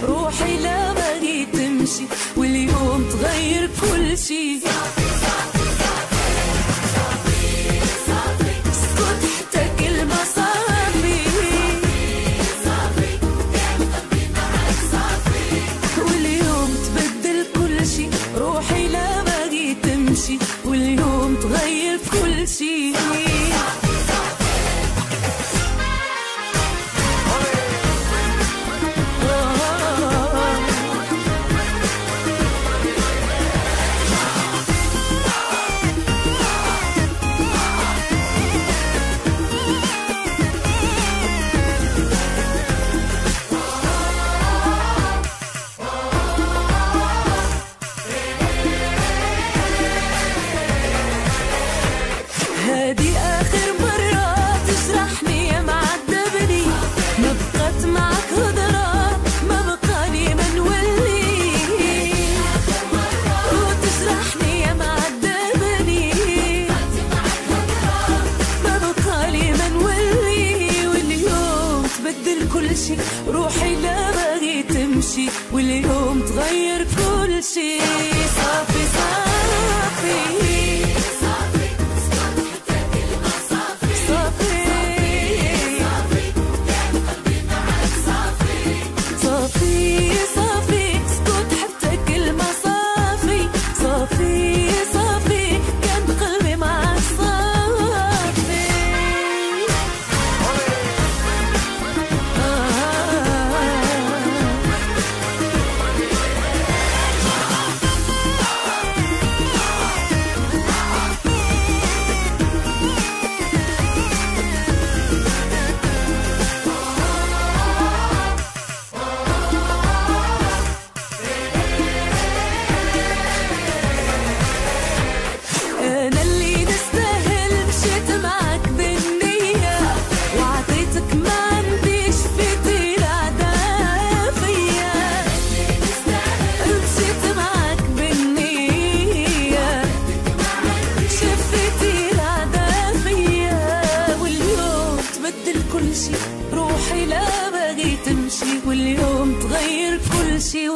روحي لا باغي تمشي واليوم تغير كل شي. اسكت حتى كلمة صافي واليوم تبدل كل شي. روحي لا باغي تمشي واليوم تغير كل شي. هادي آخر مرة تجرحني يا معذبني، ما بقات معك هضرة ما بقالي ما نولي. وتجرحني يا معذبني ما بقالي ما نولي. واليوم تبدل كل شي. روحي لا باغي تمشي واليوم تغير كل شي. صافي صافي روحي لا باغي تمشي واليوم تغير كل شي.